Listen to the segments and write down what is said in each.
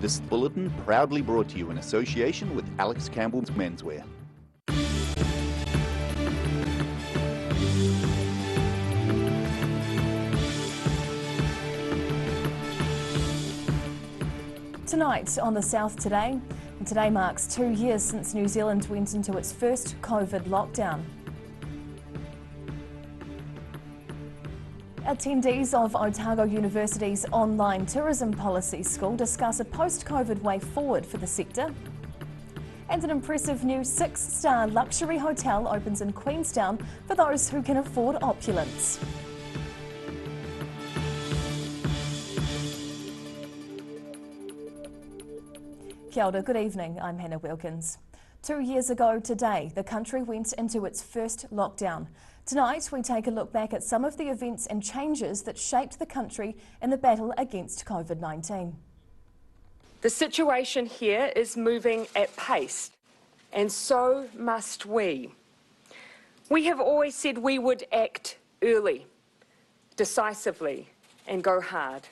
This bulletin proudly brought to you in association with Alex Campbell's Menswear. Tonight on The South Today, and today marks 2 years since New Zealand went into its first COVID lockdown. Attendees of Otago University's online tourism policy school discuss a post-COVID way forward for the sector. And an impressive new 6-star luxury hotel opens in Queenstown for those who can afford opulence. Kia ora, good evening, I'm Hannah Wilkins. 2 years ago today, the country went into its first lockdown. Tonight, we take a look back at some of the events and changes that shaped the country in the battle against COVID-19. The situation here is moving at pace, and so must we. We have always said we would act early, decisively, and go hard.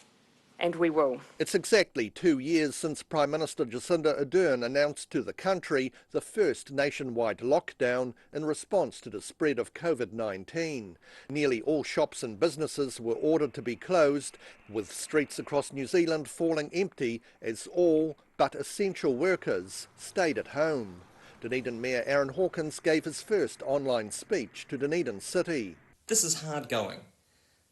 And we will. It's exactly 2 years since Prime Minister Jacinda Ardern announced to the country the first nationwide lockdown in response to the spread of COVID-19. Nearly all shops and businesses were ordered to be closed, with streets across New Zealand falling empty as all but essential workers stayed at home. Dunedin Mayor Aaron Hawkins gave his first online speech to Dunedin City. This is hard going,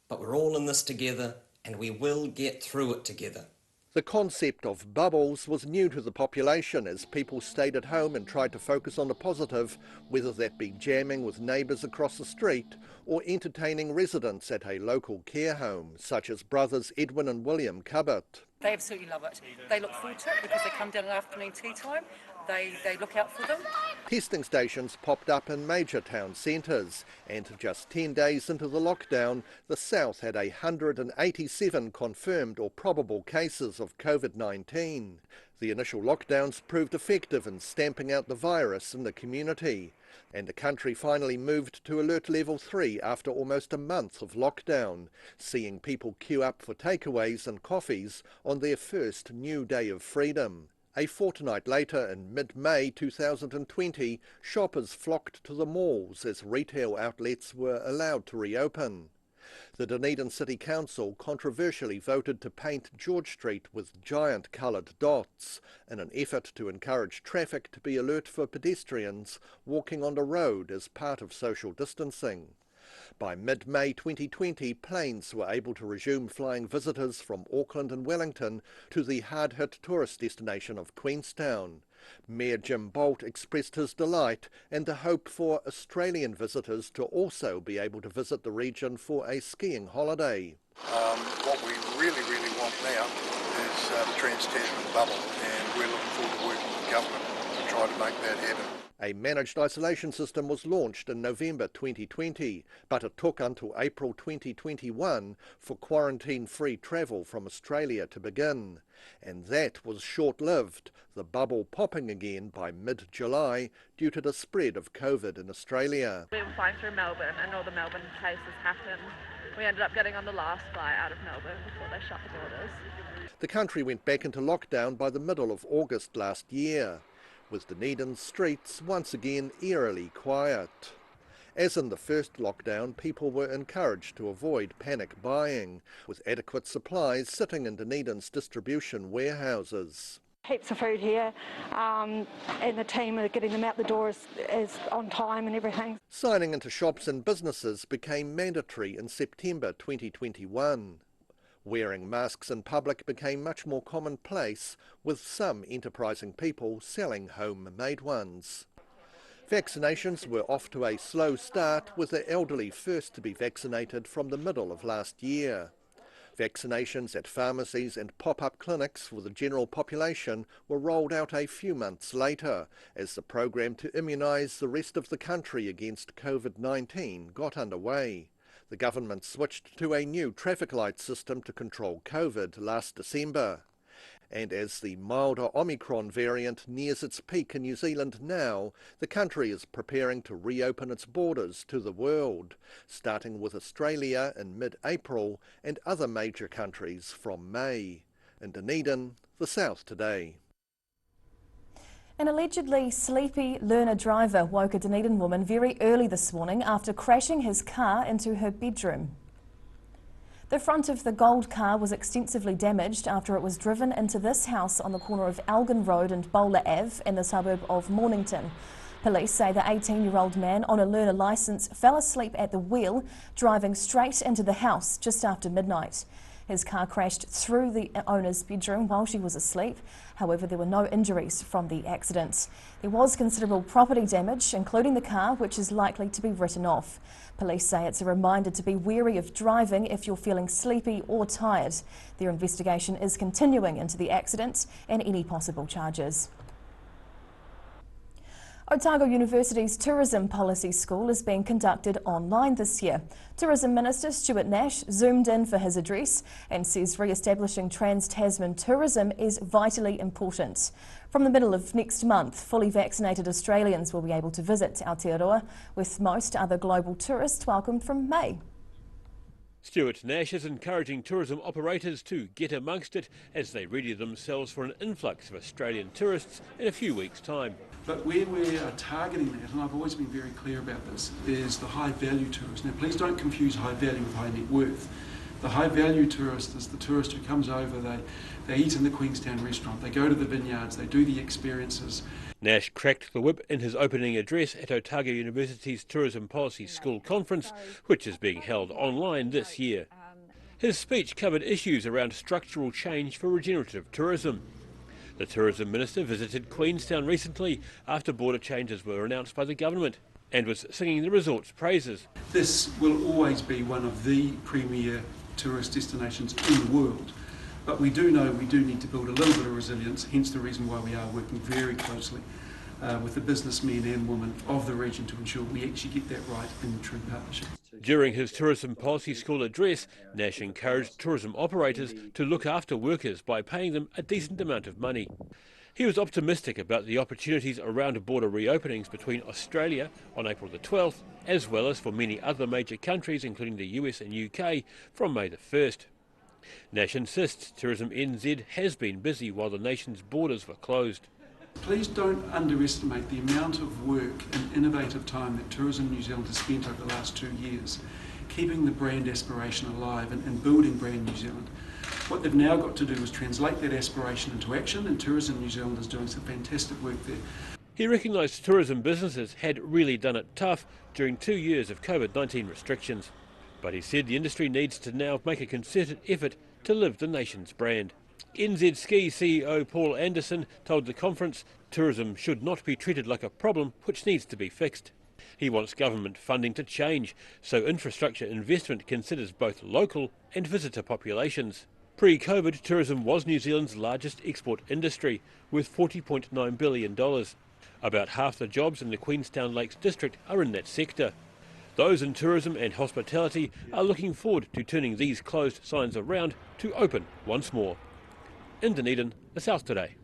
but we're all in this together, and we will get through it together. The concept of bubbles was new to the population as people stayed at home and tried to focus on the positive, whether that be jamming with neighbours across the street or entertaining residents at a local care home, such as brothers Edwin and William Cubbott. They absolutely love it. They look forward to it because they come down at afternoon tea time. They look out for them. Testing stations popped up in major town centres, and just 10 days into the lockdown, the South had 187 confirmed or probable cases of COVID-19. The initial lockdowns proved effective in stamping out the virus in the community, and the country finally moved to alert level 3 after almost a month of lockdown, seeing people queue up for takeaways and coffees on their first new day of freedom. A fortnight later, in mid-May 2020, shoppers flocked to the malls as retail outlets were allowed to reopen. The Dunedin City Council controversially voted to paint George Street with giant coloured dots in an effort to encourage traffic to be alert for pedestrians walking on the road as part of social distancing. By mid-May 2020, planes were able to resume flying visitors from Auckland and Wellington to the hard-hit tourist destination of Queenstown. Mayor Jim Bolt expressed his delight and the hope for Australian visitors to also be able to visit the region for a skiing holiday. What we really want now is the Trans-Tasman bubble, and we're looking forward to working with the government to try to make that happen. A managed isolation system was launched in November 2020, but it took until April 2021 for quarantine-free travel from Australia to begin. And that was short-lived, the bubble popping again by mid-July due to the spread of COVID in Australia. We were flying through Melbourne and all the Melbourne cases happened. We ended up getting on the last flight out of Melbourne before they shut the borders. The country went back into lockdown by the middle of August last year, with Dunedin's streets once again eerily quiet. As in the first lockdown, people were encouraged to avoid panic buying, with adequate supplies sitting in Dunedin's distribution warehouses. Heaps of food here, and the team are getting them out the door as on time and everything. Signing into shops and businesses became mandatory in September 2021. Wearing masks in public became much more commonplace, with some enterprising people selling home-made ones. Vaccinations were off to a slow start, with the elderly first to be vaccinated from the middle of last year. Vaccinations at pharmacies and pop-up clinics for the general population were rolled out a few months later, as the program to immunise the rest of the country against COVID-19 got underway. The government switched to a new traffic light system to control COVID last December. And as the milder Omicron variant nears its peak in New Zealand now, the country is preparing to reopen its borders to the world, starting with Australia in mid-April and other major countries from May. In Dunedin, the South Today. An allegedly sleepy learner driver woke a Dunedin woman very early this morning after crashing his car into her bedroom. The front of the gold car was extensively damaged after it was driven into this house on the corner of Elgin Road and Bowler Ave in the suburb of Mornington. Police say the 18-year-old man on a learner licence fell asleep at the wheel, driving straight into the house just after midnight. His car crashed through the owner's bedroom while she was asleep. However, there were no injuries from the accident. There was considerable property damage, including the car, which is likely to be written off. Police say it's a reminder to be wary of driving if you're feeling sleepy or tired. Their investigation is continuing into the accident and any possible charges. Otago University's Tourism Policy School is being conducted online this year. Tourism Minister Stuart Nash zoomed in for his address and says re-establishing Trans-Tasman tourism is vitally important. From the middle of next month, fully vaccinated Australians will be able to visit Aotearoa, with most other global tourists welcomed from May. Stuart Nash is encouraging tourism operators to get amongst it as they ready themselves for an influx of Australian tourists in a few weeks' time. But where we are targeting that, and I've always been very clear about this, is the high value tourist. Now please don't confuse high value with high net worth. The high value tourist is the tourist who comes over, they eat in the Queenstown restaurant, they go to the vineyards, they do the experiences. Nash cracked the whip in his opening address at Otago University's Tourism Policy School Conference, which is being held online this year. His speech covered issues around structural change for regenerative tourism. The Tourism Minister visited Queenstown recently after border changes were announced by the government and was singing the resort's praises. This will always be one of the premier tourist destinations in the world. But we do know we do need to build a little bit of resilience, hence the reason why we are working very closely with the businessmen and women of the region to ensure we actually get that right in true partnership. During his Tourism Policy School address, Nash encouraged tourism operators to look after workers by paying them a decent amount of money. He was optimistic about the opportunities around border reopenings between Australia on April the 12th, as well as for many other major countries, including the US and UK, from May the 1st. Nash insists Tourism NZ has been busy while the nation's borders were closed. Please don't underestimate the amount of work and innovative time that Tourism New Zealand has spent over the last 2 years, keeping the brand aspiration alive and building Brand New Zealand. What they've now got to do is translate that aspiration into action, and Tourism New Zealand is doing some fantastic work there. He recognised tourism businesses had really done it tough during 2 years of COVID-19 restrictions. But he said the industry needs to now make a concerted effort to live the nation's brand. NZ Ski CEO Paul Anderson told the conference tourism should not be treated like a problem which needs to be fixed. He wants government funding to change so infrastructure investment considers both local and visitor populations. Pre-COVID, tourism was New Zealand's largest export industry, with $40.9 billion. About half the jobs in the Queenstown Lakes district are in that sector. Those in tourism and hospitality are looking forward to turning these closed signs around to open once more. In Dunedin, the South Today.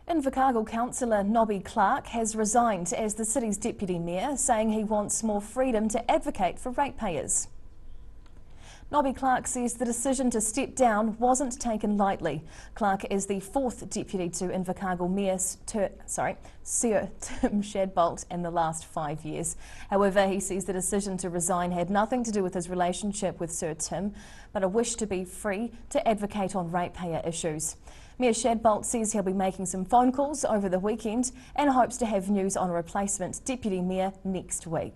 Invercargill councillor Nobby Clark has resigned as the city's deputy mayor, saying he wants more freedom to advocate for ratepayers. Nobby Clark says the decision to step down wasn't taken lightly. Clark is the fourth deputy to Invercargill Mayor Sir Tim Shadbolt in the last 5 years. However, he says the decision to resign had nothing to do with his relationship with Sir Tim, but a wish to be free to advocate on ratepayer issues. Mayor Shadbolt says he'll be making some phone calls over the weekend and hopes to have news on a replacement deputy mayor next week.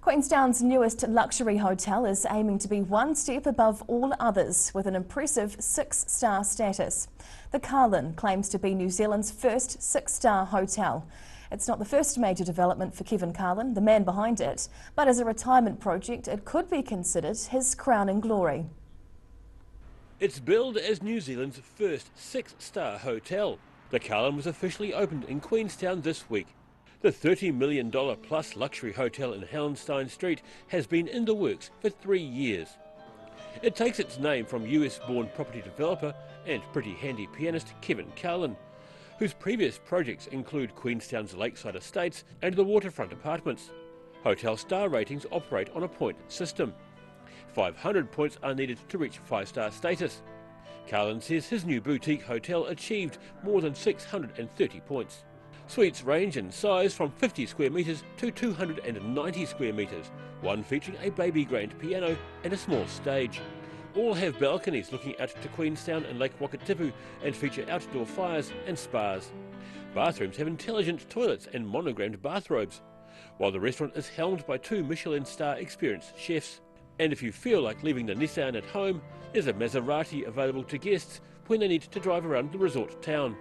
Queenstown's newest luxury hotel is aiming to be one step above all others with an impressive 6-star status. The Carlin claims to be New Zealand's first 6-star hotel. It's not the first major development for Kevin Carlin, the man behind it, but as a retirement project it could be considered his crowning glory. It's billed as New Zealand's first 6-star hotel. The Carlin was officially opened in Queenstown this week. The $30 million plus luxury hotel in Hallenstein Street has been in the works for 3 years. It takes its name from US-born property developer and pretty handy pianist Kevin Carlin, whose previous projects include Queenstown's Lakeside Estates and the Waterfront Apartments. Hotel star ratings operate on a point system. 500 points are needed to reach 5-star status. Carlin says his new boutique hotel achieved more than 630 points. Suites range in size from 50 square metres to 290 square metres, one featuring a baby grand piano and a small stage. All have balconies looking out to Queenstown and Lake Wakatipu and feature outdoor fires and spas. Bathrooms have intelligent toilets and monogrammed bathrobes, while the restaurant is helmed by 2 Michelin star experienced chefs. And if you feel like leaving the Nissan at home, there's a Maserati available to guests when they need to drive around the resort town.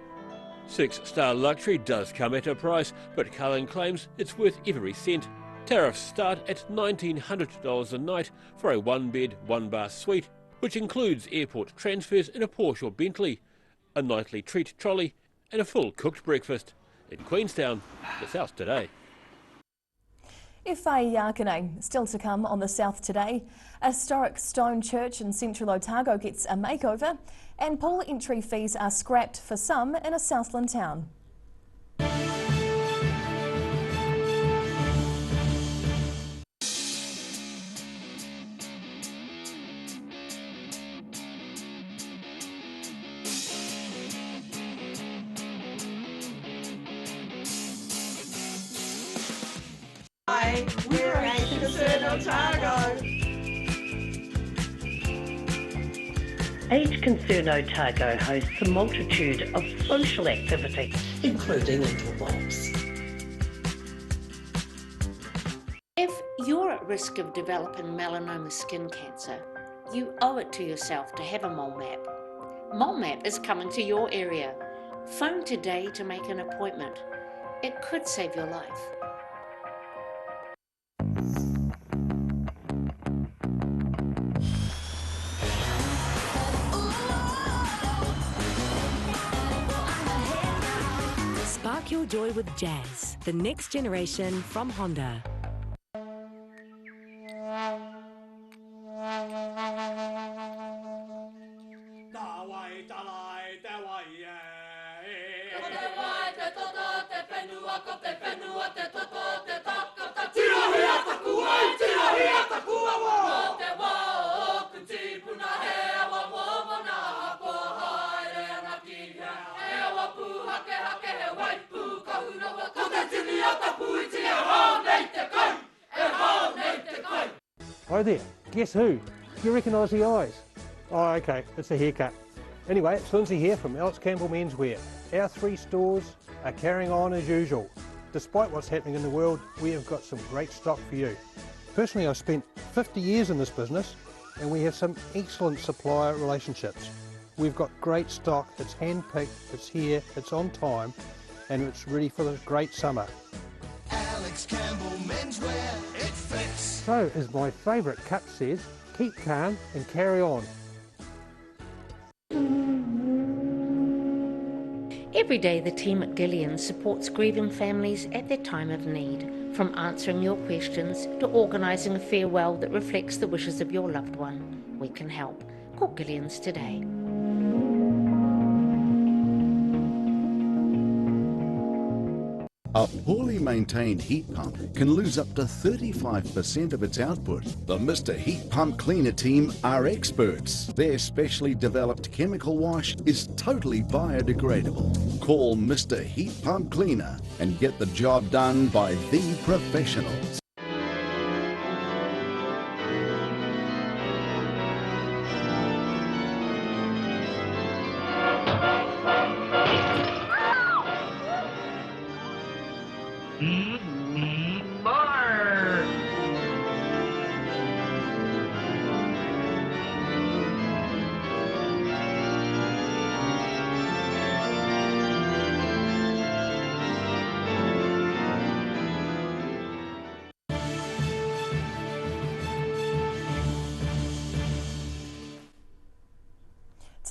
6-star luxury does come at a price, but Carlin claims it's worth every cent. Tariffs start at $1,900 a night for a 1-bed, 1-bath suite, which includes airport transfers in a Porsche or Bentley, a nightly treat trolley and a full cooked breakfast. In Queenstown, the South Today. Whai Yakane, still to come on the South Today. A historic stone church in central Otago gets a makeover, and pool entry fees are scrapped for some in a Southland town. We're Age Concern Otago. Age Concern Otago hosts a multitude of social activities, including interwalks. If you're at risk of developing melanoma skin cancer, you owe it to yourself to have a mole map. Mole map is coming to your area. Phone today to make an appointment. It could save your life. Spark your joy with jazz, the next generation from Honda. Hi there, guess who? Do you recognise the eyes? Oh, okay, it's a haircut. Anyway, it's Lindsay here from Alex Campbell Menswear. Our 3 stores are carrying on as usual. Despite what's happening in the world, we have got some great stock for you. Personally, I've spent 50 years in this business and we have some excellent supplier relationships. We've got great stock, it's hand-picked, it's here, it's on time, and it's ready for the great summer. Alex Campbell Menswear, it fits. So, as my favourite cut says, keep calm and carry on. Every day the team at Gillian supports grieving families at their time of need, from answering your questions to organising a farewell that reflects the wishes of your loved one. We can help. Call Gillian's today. A poorly maintained heat pump can lose up to 35% of its output. The Mr. Heat Pump Cleaner team are experts. Their specially developed chemical wash is totally biodegradable. Call Mr. Heat Pump Cleaner and get the job done by the professionals.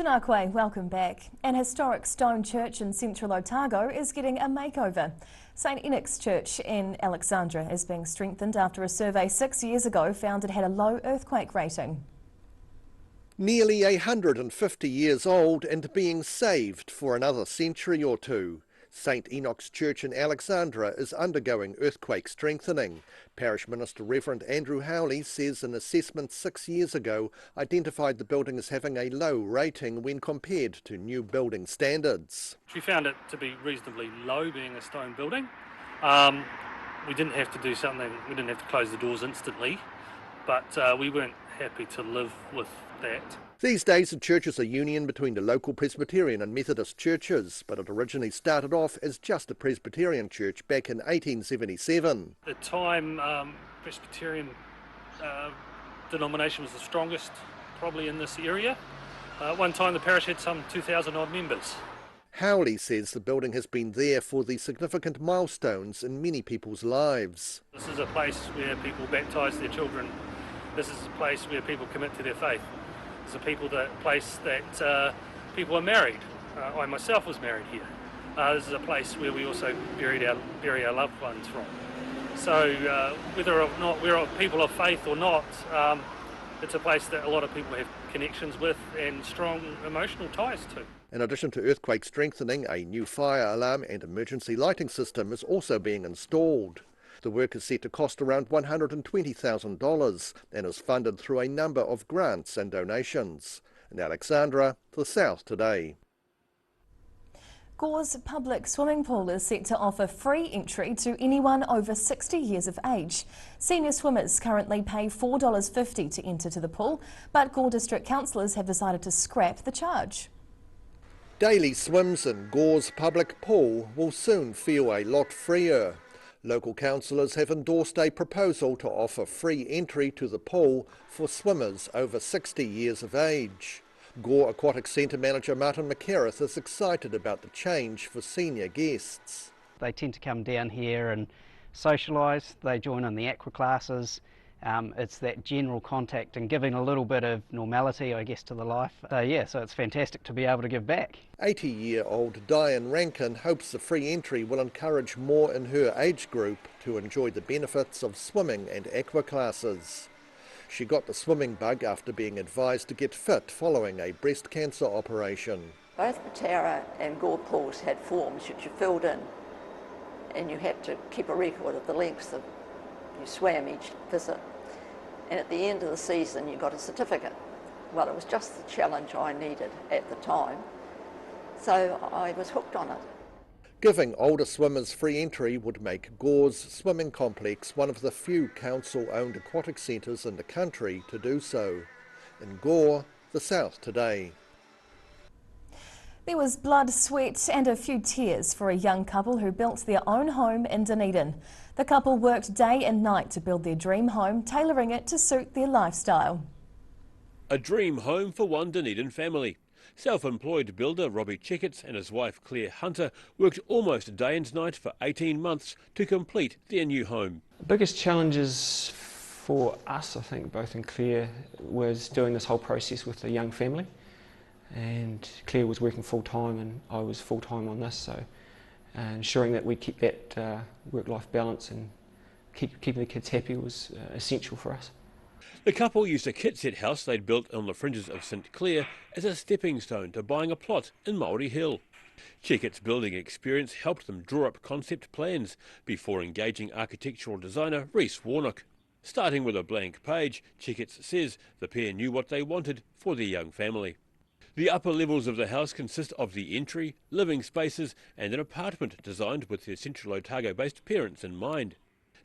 Tēnā koe, welcome back. An historic stone church in central Otago is getting a makeover. St Enoch's Church in Alexandra is being strengthened after a survey 6 years ago found it had a low earthquake rating. Nearly 150 years old and being saved for another century or two. St Enoch's Church in Alexandra is undergoing earthquake strengthening. Parish Minister Reverend Andrew Howley says an assessment 6 years ago identified the building as having a low rating when compared to new building standards. We found it to be reasonably low, being a stone building. We didn't have to do something, we didn't have to close the doors instantly, but we weren't happy to live with that. These days, the church is a union between the local Presbyterian and Methodist churches, but it originally started off as just a Presbyterian church back in 1877. At the time, Presbyterian denomination was the strongest probably in this area. At one time the parish had some 2,000 odd members. Howley says the building has been there for the significant milestones in many people's lives. This is a place where people baptise their children. This is a place where people commit to their faith. It's a place that people are married. I myself was married here. This is a place where we also bury our loved ones from. So whether or not we're people of faith or not, it's a place that a lot of people have connections with and strong emotional ties to. In addition to earthquake strengthening, a new fire alarm and emergency lighting system is also being installed. The work is set to cost around $120,000 and is funded through a number of grants and donations. In Alexandra, The South Today. Gore's public swimming pool is set to offer free entry to anyone over 60 years of age. Senior swimmers currently pay $4.50 to enter to the pool, but Gore District councillors have decided to scrap the charge. Daily swims in Gore's public pool will soon feel a lot freer. Local councillors have endorsed a proposal to offer free entry to the pool for swimmers over 60 years of age. Gore Aquatic Centre manager Martin McCarrath is excited about the change for senior guests. They tend to come down here and socialise, they join in the aqua classes. It's that general contact and giving a little bit of normality, I guess, to the life. So it's fantastic to be able to give back. 80-year-old Diane Rankin hopes the free entry will encourage more in her age group to enjoy the benefits of swimming and aqua classes. She got the swimming bug after being advised to get fit following a breast cancer operation. Both Patara and Gore pools had forms which you filled in, and you had to keep a record of the lengths that you swam each visit. And at the end of the season you got a certificate. Well, it was just the challenge I needed at the time, so I was hooked on it. Giving older swimmers free entry would make Gore's swimming complex one of the few council-owned aquatic centres in the country to do so. In Gore, The South Today. There was blood, sweat and a few tears for a young couple who built their own home in Dunedin. The couple worked day and night to build their dream home, tailoring it to suit their lifestyle. A dream home for one Dunedin family. Self-employed builder Robbie Checketts and his wife Claire Hunter worked almost day and night for 18 months to complete their new home. The biggest challenges for us, I think, both in Claire, was doing this whole process with a young family. And Claire was working full-time and I was full-time on this, so ensuring that we keep that work-life balance and keeping the kids happy was essential for us. The couple used a kit set house they'd built on the fringes of St Clair as a stepping stone to buying a plot in Māori Hill. Checketts' building experience helped them draw up concept plans before engaging architectural designer Rhys Warnock. Starting with a blank page, Checketts says the pair knew what they wanted for their young family. The upper levels of the house consist of the entry, living spaces and an apartment designed with their Central Otago-based parents in mind.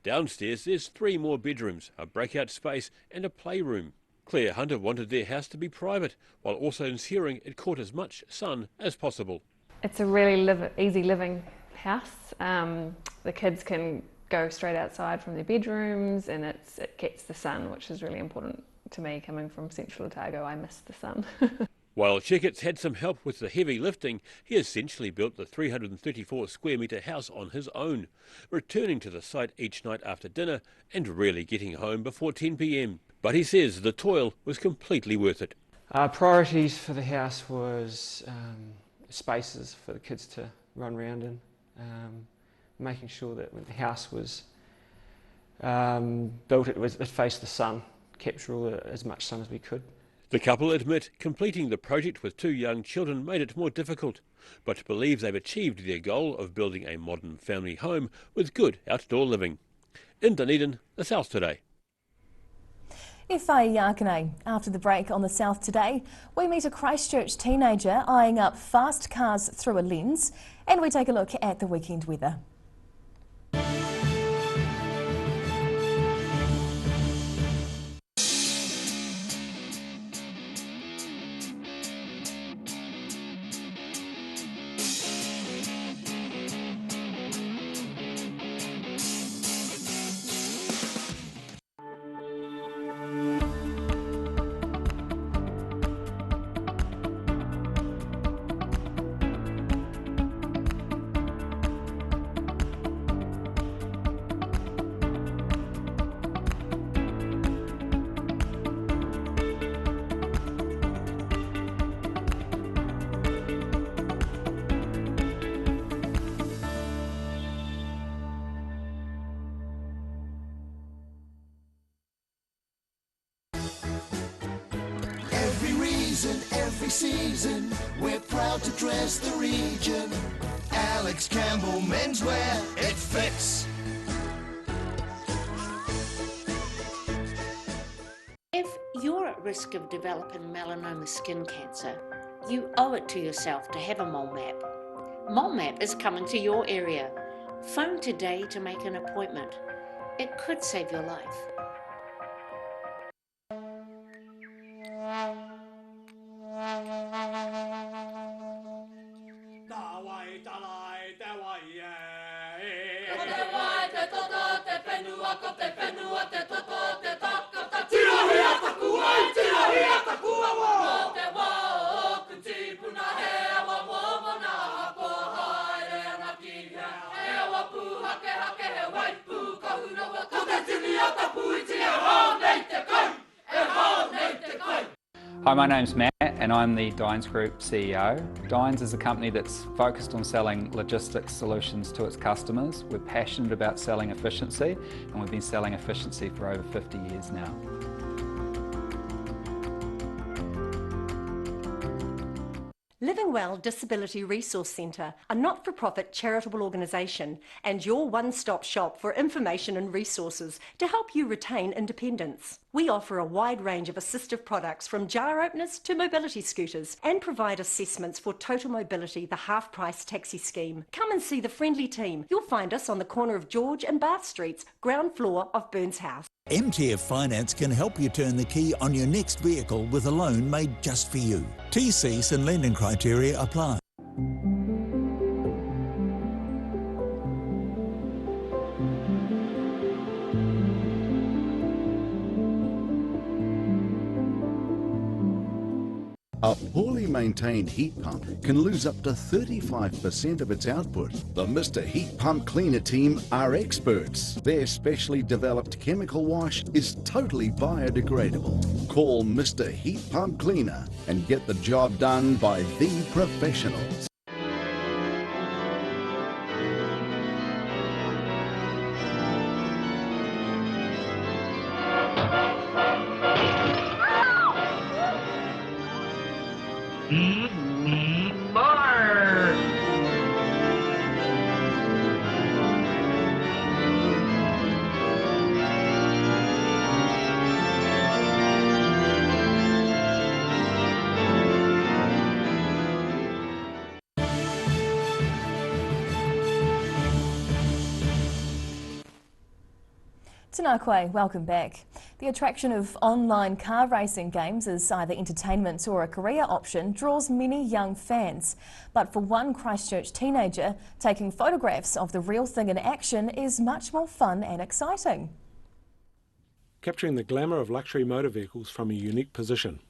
Downstairs there's 3 more bedrooms, a breakout space and a playroom. Claire Hunter wanted their house to be private, while also ensuring it caught as much sun as possible. It's a really easy living house. The kids can go straight outside from their bedrooms and it gets the sun, which is really important to me coming from Central Otago. I miss the sun. While Checketts had some help with the heavy lifting, he essentially built the 334 square metre house on his own, returning to the site each night after dinner and rarely getting home before 10 p.m. But he says the toil was completely worth it. Our priorities for the house was spaces for the kids to run around in, making sure that when the house was built it faced the sun, capture as much sun as we could. The couple admit completing the project with 2 young children made it more difficult, but believe they've achieved their goal of building a modern family home with good outdoor living. In Dunedin, the South Today. Whai Yakane. After the break on the South Today, we meet a Christchurch teenager eyeing up fast cars through a lens, and we take a look at the weekend weather. Every season, we're proud to dress the region. Alex Campbell Menswear, it fits. If you're at risk of developing melanoma skin cancer, you owe it to yourself to have a mole map. Mole map is coming to your area. Phone today to make an appointment. It could save your life. Hi, my name's Matt and I'm the Dines Group CEO. Dines is a company that's focused on selling logistics solutions to its customers. We're passionate about selling efficiency and we've been selling efficiency for over 50 years now. Living Well Disability Resource Centre, a not-for-profit charitable organisation and your one-stop shop for information and resources to help you retain independence. We offer a wide range of assistive products from jar openers to mobility scooters and provide assessments for Total Mobility, the half-price taxi scheme. Come and see the friendly team. You'll find us on the corner of George and Bath Streets, ground floor of Burns House. MTF Finance can help you turn the key on your next vehicle with a loan made just for you. TCs and lending criteria apply. A poorly maintained heat pump can lose up to 35% of its output. The Mr. Heat Pump Cleaner team are experts. Their specially developed chemical wash is totally biodegradable. Call Mr. Heat Pump Cleaner and get the job done by the professionals. Tēnā koe, welcome back. The attraction of online car racing games as either entertainment or a career option draws many young fans. But for one Christchurch teenager, taking photographs of the real thing in action is much more fun and exciting. Capturing the glamour of luxury motor vehicles from a unique position.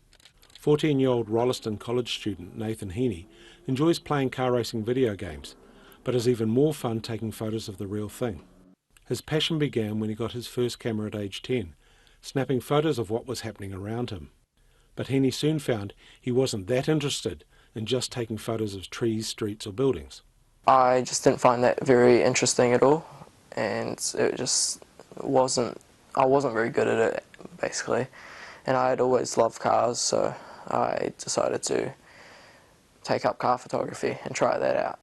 14-year-old Rolleston College student Nathan Heaney enjoys playing car racing video games, but has even more fun taking photos of the real thing. His passion began when he got his first camera at age 10, snapping photos of what was happening around him. But Heaney soon found he wasn't that interested in just taking photos of trees, streets or buildings. I just didn't find that very interesting at all, and it just wasn't, I wasn't very good at it basically, and I had always loved cars, so I decided to take up car photography and try that out.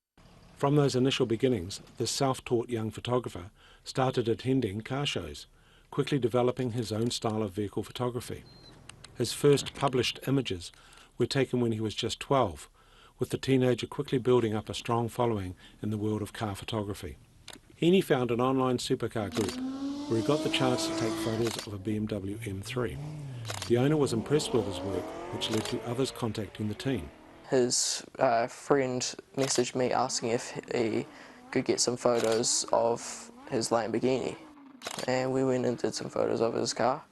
From those initial beginnings, this self-taught young photographer started attending car shows, quickly developing his own style of vehicle photography. His first published images were taken when he was just 12, with the teenager quickly building up a strong following in the world of car photography. Heaney found an online supercar group where he got the chance to take photos of a BMW M3. The owner was impressed with his work, which led to others contacting the team. His friend messaged me asking if he could get some photos of his Lamborghini, and we went and did some photos of his car.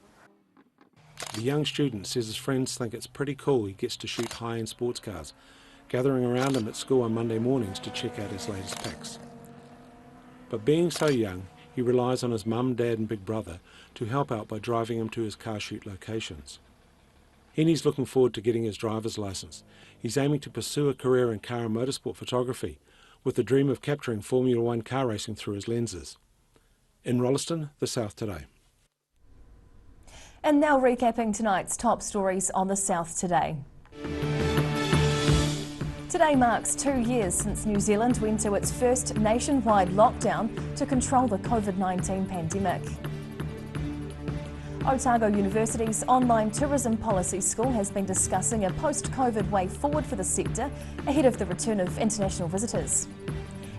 The young student says his friends think it's pretty cool he gets to shoot high-end sports cars, gathering around him at school on Monday mornings to check out his latest pics. But being so young, he relies on his mum, dad and big brother to help out by driving him to his car shoot locations. Heaney's looking forward to getting his driver's licence. He's aiming to pursue a career in car and motorsport photography, with the dream of capturing Formula One car racing through his lenses. In Rolleston, The South Today. And now recapping tonight's top stories on The South Today. Today marks 2 years since New Zealand went to its first nationwide lockdown to control the COVID-19 pandemic. Otago University's online tourism policy school has been discussing a post-COVID way forward for the sector ahead of the return of international visitors.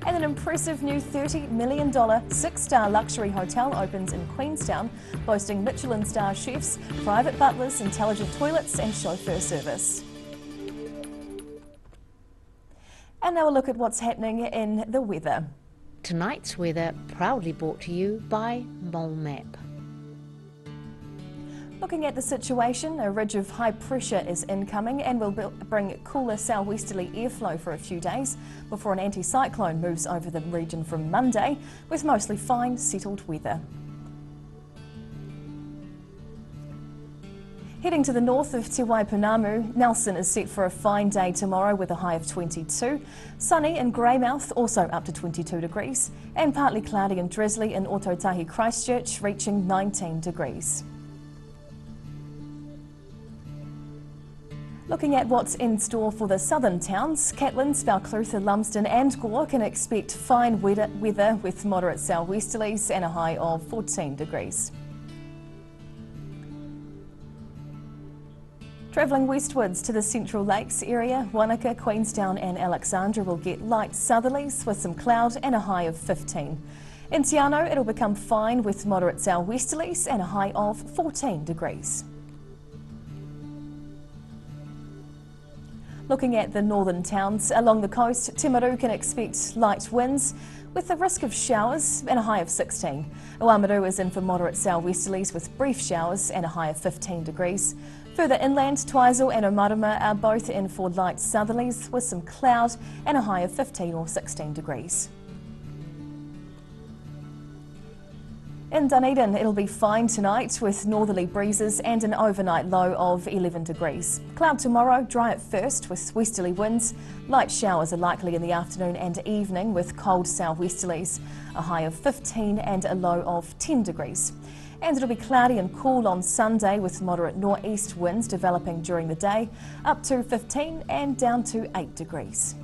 And an impressive new $30 million 6-star luxury hotel opens in Queenstown, boasting Michelin star chefs, private butlers, intelligent toilets and chauffeur service. And now a look at what's happening in the weather. Tonight's weather proudly brought to you by Mole Map. Looking at the situation, a ridge of high pressure is incoming and will bring cooler southwesterly airflow for a few days before an anticyclone moves over the region from Monday with mostly fine, settled weather. Heading to the north of Te Waipounamu, Nelson is set for a fine day tomorrow with a high of 22. Sunny in Greymouth, also up to 22 degrees, and partly cloudy and drizzly in Ototahi Christchurch, reaching 19 degrees. Looking at what's in store for the southern towns, Catlins, Balclutha, Lumsden and Gore can expect fine weather with moderate southwesterlies and a high of 14 degrees. Travelling westwards to the Central Lakes area, Wanaka, Queenstown and Alexandra will get light southerlies with some cloud and a high of 15. In Te Anau it'll become fine with moderate southwesterlies and a high of 14 degrees. Looking at the northern towns along the coast, Timaru can expect light winds with the risk of showers and a high of 16. Oamaru is in for moderate southwesterlies with brief showers and a high of 15 degrees. Further inland, Twizel and Omarama are both in for light southerlies with some cloud and a high of 15 or 16 degrees. In Dunedin, it'll be fine tonight with northerly breezes and an overnight low of 11 degrees. Cloud tomorrow, dry at first with westerly winds. Light showers are likely in the afternoon and evening with cold southwesterlies. A high of 15 and a low of 10 degrees. And it'll be cloudy and cool on Sunday with moderate northeast winds developing during the day, up to 15 and down to 8 degrees.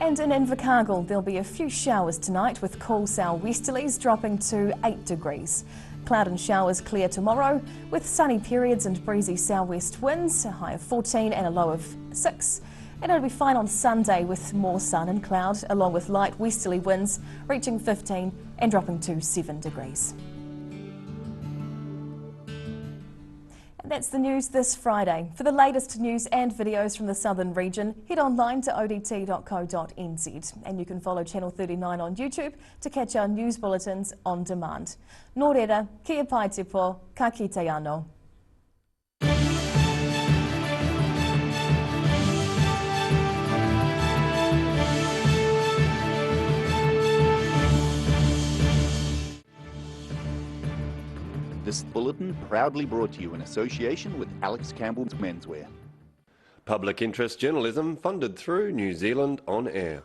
And in Invercargill, there'll be a few showers tonight with cool southwesterlies dropping to 8 degrees. Cloud and showers clear tomorrow with sunny periods and breezy southwest winds, a high of 14 and a low of 6. And it'll be fine on Sunday with more sun and cloud along with light westerly winds reaching 15 and dropping to 7 degrees. That's the news this Friday. For the latest news and videos from the southern region, head online to odt.co.nz and you can follow Channel 39 on YouTube to catch our news bulletins on demand. Nō reira, kia pai te po, ka kite anō. This bulletin proudly brought to you in association with Alex Campbell's Menswear. Public interest journalism funded through New Zealand On Air.